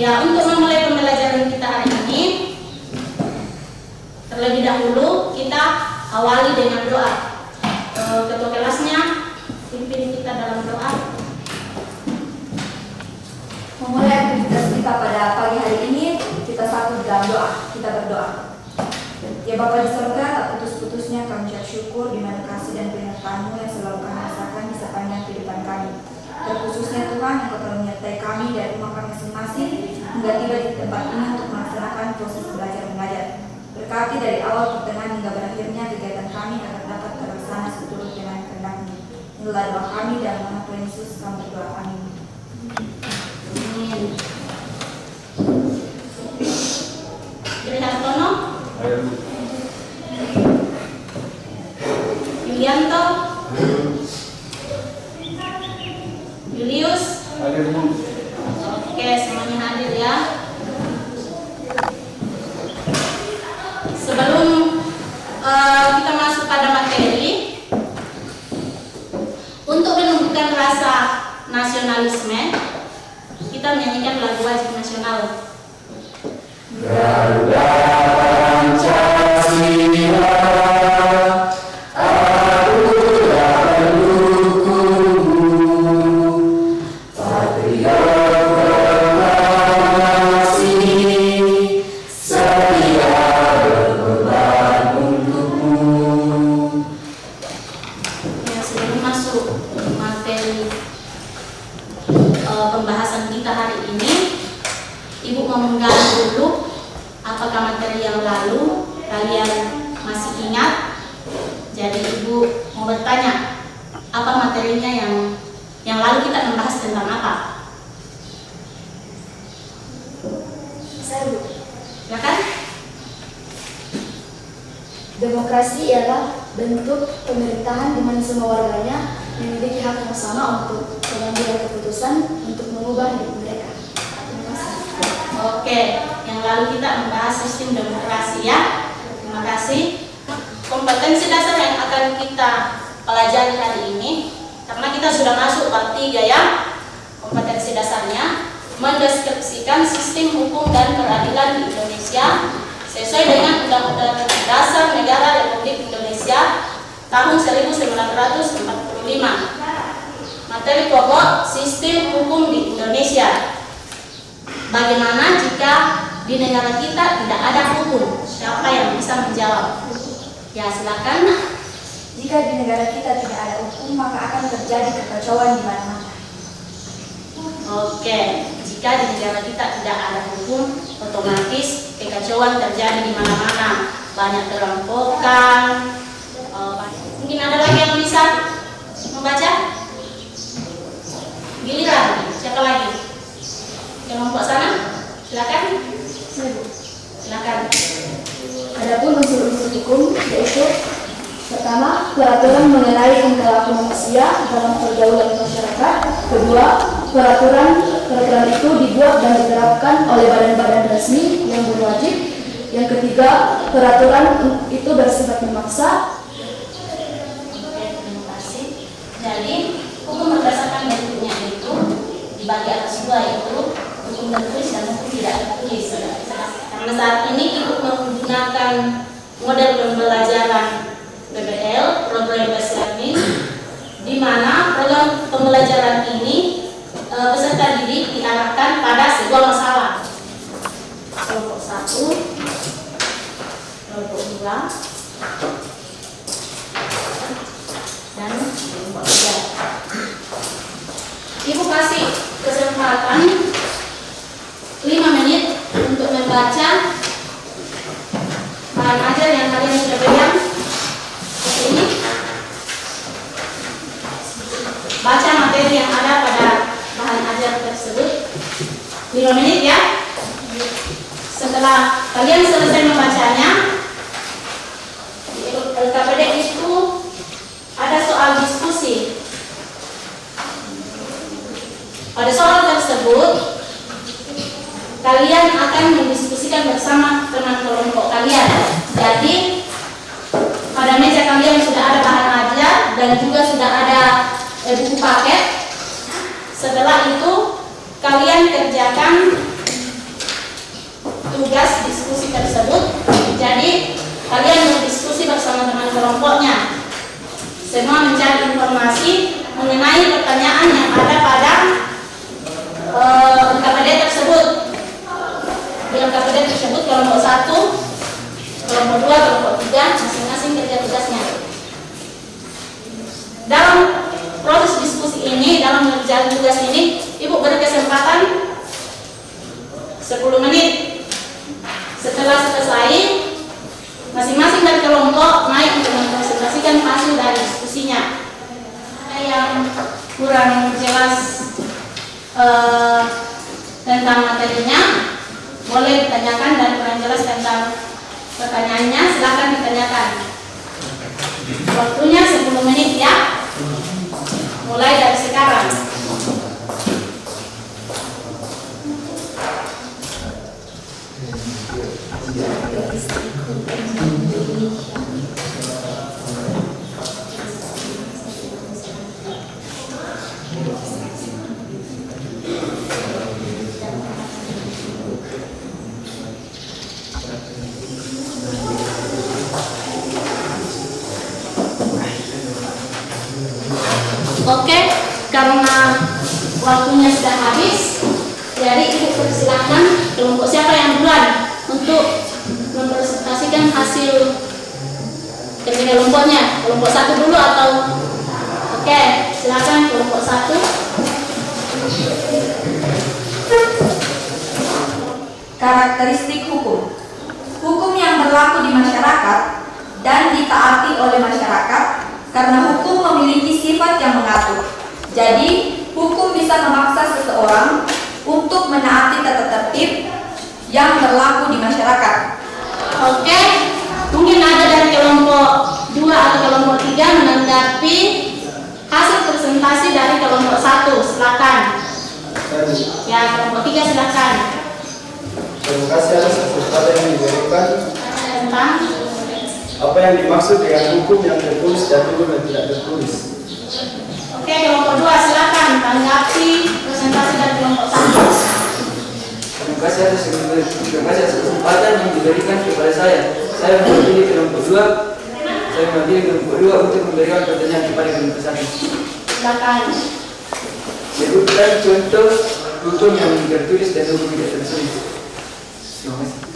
Ya, untuk memulai pembelajaran kita hari ini, terlebih dahulu kita awali dengan doa. Ketua kelasnya pimpin kita dalam doa. Memulai aktivitas kita pada pagi hari ini, kita satu dalam doa. Kita berdoa. Ya Bapa di surga, tak putus-putusnya kami ucap syukur di mana kasih dan penyertaan-Mu yang selalu kami rasakan di sepanjang kehidupan kami. Terkhususnya Tuhan yang Kau telah menyertai kami dari rumah kami masing-masing hingga tiba di tempat ini untuk melaksanakan proses belajar mengajar. Berkati dari awal, pertengahan hingga berakhirnya kegiatan kami agar dapat terlaksana seturut dengan kehendak-Mu. Inilah doa kami dan nama Tuhan Yesus kami berdoa. Amin. Amin. Hartono, Yulianto, Julius. Oke, semuanya hadir ya. Sebelum kita masuk pada materi, untuk menumbuhkan rasa nasionalisme, kita menyanyikan lagu wajib nasional. Garuda Pancasila, aku tak mendukungmu, patriot proklamasi, setia berkorban untukmu. Ya, sebelum masuk materi pembahasan kita hari ini, Ibu mau menggali dulu apakah materi yang lalu kalian masih ingat. Jadi Ibu mau bertanya, apa materinya yang lalu kita membahas tentang apa? Saya Ya kan? Demokrasi ialah bentuk pemerintahan di mana semua warganya memiliki hak yang sama untuk pengambilan keputusan untuk mengubah hidup mereka. Terima kasih. Oke, yang lalu kita membahas sistem demokrasi ya. Terima kasih. Kompetensi dasar yang akan kita pelajari hari ini, karena kita sudah masuk bab 3 ya. Kompetensi dasarnya mendeskripsikan sistem hukum dan peradilan di Indonesia sesuai dengan Undang-Undang Dasar Negara Republik Indonesia tahun 1945. Materi pokok sistem hukum di Indonesia. Bagaimana jika di negara kita tidak ada hukum? Siapa yang bisa menjawab? Ya, silakan. Jika di negara kita tidak ada hukum, maka akan terjadi kekacauan di mana-mana. Oke, jika di negara kita tidak ada hukum, otomatis kekacauan terjadi di mana-mana. Banyak perampokan. Mungkin ada lagi yang bisa membaca? Giliran, siapa lagi? Kelompok sana, silakan. Silakan. Adapun unsur-unsur hukum yaitu pertama, peraturan mengenai perilaku manusia dalam pergaulan masyarakat. Kedua, peraturan itu dibuat dan diterapkan oleh badan-badan resmi yang berwajib. Yang ketiga, peraturan itu bersifat memaksa. Oke, terima kasih. Jadi, hukum berdasarkan bentuknya itu dibagi atas dua, yaitu hukum tertulis dan hukum tidak tertulis. Karena saat ini Ibu menggunakan model pembelajaran PBL, program bahasa learning, di mana program pembelajaran ini peserta didik diarahkan pada sebuah masalah. Kelompok 1, kelompok 2, dan kelompok 3. Ibu kasih kesempatan 5 menit untuk membaca bahan ajar yang kalian sudah pegang. Seperti ini. Baca materi yang ada pada bahan ajar tersebut. 5 menit ya. Setelah kalian selesai membacanya, di LKPD itu ada soal diskusi. Pada soal tersebut, kalian akan mendiskusikan bersama teman kelompok kalian. Jadi, pada meja kalian sudah ada bahan ajar dan juga sudah ada buku paket. Setelah itu, kalian kerjakan tugas diskusi tersebut. Jadi kalian berdiskusi bersama dengan kelompoknya. Semua mencari informasi mengenai pertanyaan yang ada pada LKPD tersebut. Di LKPD tersebut kelompok 1, kelompok 2, kelompok 3 masing-masing kerja tugasnya. Dalam proses diskusi ini, dalam mengerjakan tugas ini, Ibu berkesempatan 10 menit. Setelah selesai, masing-masing dari kelompok naik untuk mempresentasikan hasil dari diskusinya. Yang kurang jelas tentang materinya boleh ditanyakan, dan kurang jelas tentang pertanyaannya silakan ditanyakan. Waktunya 10 menit ya, mulai dari sekarang. Oke, karena waktunya sudah habis, jadi Ibu persilahkan kelompok siapa yang duluan untuk mempresentasikan hasil kerja kelompoknya. Kelompok 1 dulu atau? Oke, silakan kelompok 1. Karakteristik hukum. Hukum yang berlaku di masyarakat dan ditaati oleh masyarakat karena hukum memiliki sifat yang mengatur. Jadi, hukum bisa memaksa seseorang untuk menaati tata tertib yang berlaku di masyarakat. Oke, mungkin ada dari kelompok 2 atau kelompok 3 menanggapi hasil presentasi dari kelompok 1. Silakan. Ya, kelompok 3 silakan. Terima kasih atas kesempatan yang diberikan. Tentang Apa yang dimaksud dengan hukum yang tertulis dan hukum yang tidak tertulis? Oke, kelompok 2 silakan tanggapi presentasi dari kelompok 1. Terima kasih atas kesempatan yang diberikan kepada saya. Saya mewakili kelompok 2. Saya mewakili kelompok 2 untuk memberikan pertanyaan kepada kelompok 1. Silakan. Sebutkan contoh hukum yang tertulis dan hukum tidak tertulis. Terima kasih.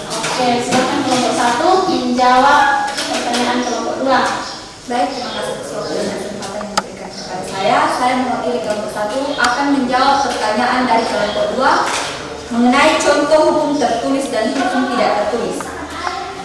Oke, silakan kelompok 1 menjawab pertanyaan kelompok 2. Baik, terima kasih atas waktu dan kesempatan yang diberikan kepada saya. Saya mewakili kelompok 1 akan menjawab pertanyaan dari kelompok 2 mengenai contoh hukum tertulis dan hukum tidak tertulis.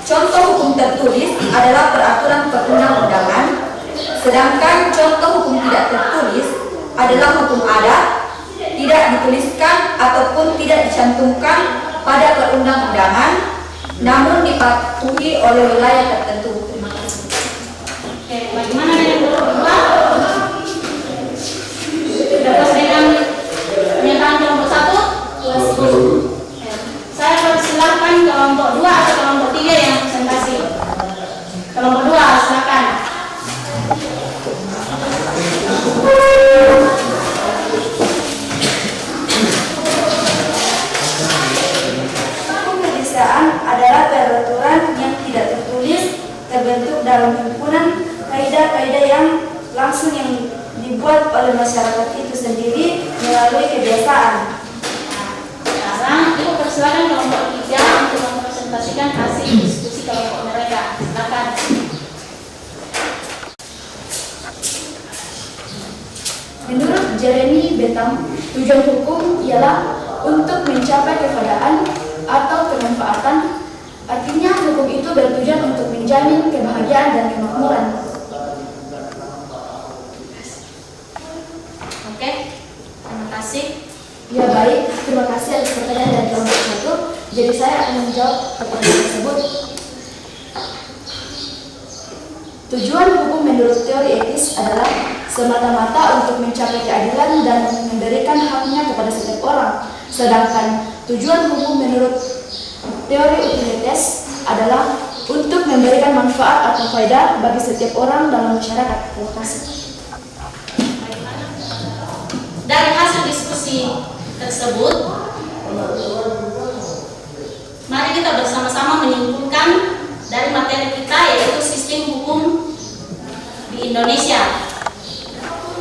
Contoh hukum tertulis adalah peraturan perundang-undangan, sedangkan contoh hukum tidak tertulis adalah hukum adat, tidak dituliskan ataupun tidak dicantumkan pada perundang-undangan, namun dipatuhi oleh wilayah tertentu. Terima kasih. Oke, bagaimana dengan kelompok 2? Sudah puas dengan pernyataan kelompok 1? Saya persilahkan kelompok 2 atau kelompok 3 yang presentasi. Kelompok 2 silakan. Hukum kedesaan adalah peraturan yang tidak tertulis terbentuk dalam himpunan kaidah-kaidah yang langsung yang dibuat oleh masyarakat itu sendiri melalui kebiasaan. Sekarang Ibu persilakan kelompok 3 untuk mempresentasikan hasil diskusi kelompok mereka. Silakan. Menurut Jeremy Bentham, tujuan hukum ialah untuk mencapai keadaan atau kemanfaatan. Artinya hukum itu bertujuan untuk menjamin kebahagiaan dan kemakmuran. Oke, terima kasih. Ya baik, terima kasih atas pertanyaan dari kelompok 1. Jadi saya akan menjawab pertanyaan tersebut. Tujuan hukum menurut teori etis adalah semata-mata untuk mencapai keadilan dan memberikan haknya kepada setiap orang. Sedangkan tujuan hukum menurut teori utilitas adalah untuk memberikan manfaat atau faedah bagi setiap orang dalam masyarakat. Terima kasih. Dari hasil diskusi tersebut, mari kita bersama-sama menyimpulkan dari materi kita, yaitu sistem hukum di Indonesia.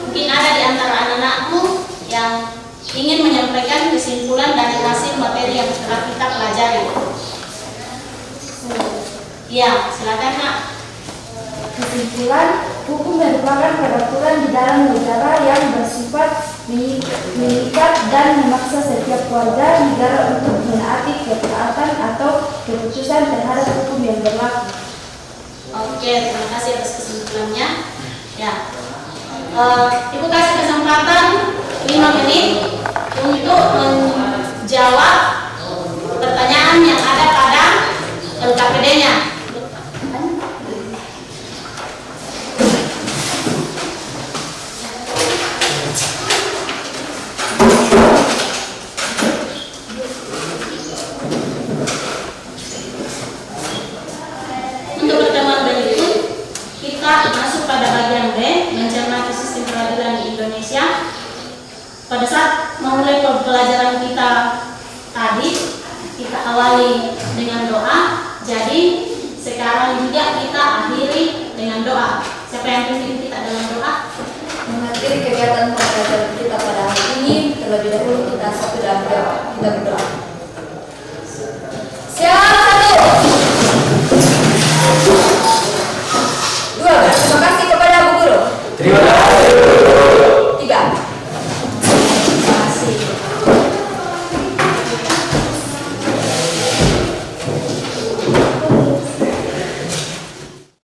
Mungkin ada di antara anak-anakku yang ingin menyampaikan kesimpulan dari hasil materi yang telah kita pelajari. Ya, silakan Kak. Kesimpulan, hukum merupakan peraturan di dalam negara yang bersifat mengikat dan memaksa setiap warga negara untuk menaati ketaatan atau keputusan terhadap hukum yang berlaku. Oke, terima kasih atas kesimpulannya. Ya, Ibu kasih kesempatan 5 menit untuk menjawab pertanyaan yang ada pada LKPD-nya. Untuk pertemuan berikut, kita masuk pada bagian B, mencermati sistem peradilan di Indonesia. Pada saat memulai pembelajaran kita tadi, kita awali dengan doa. Jadi sekarang juga kita akhiri dengan doa. Siapa yang pimpin kita dalam doa? Mengakhiri kegiatan pembelajaran kita pada hari ini, terlebih dahulu kita satu dalam doa. Kita berdoa.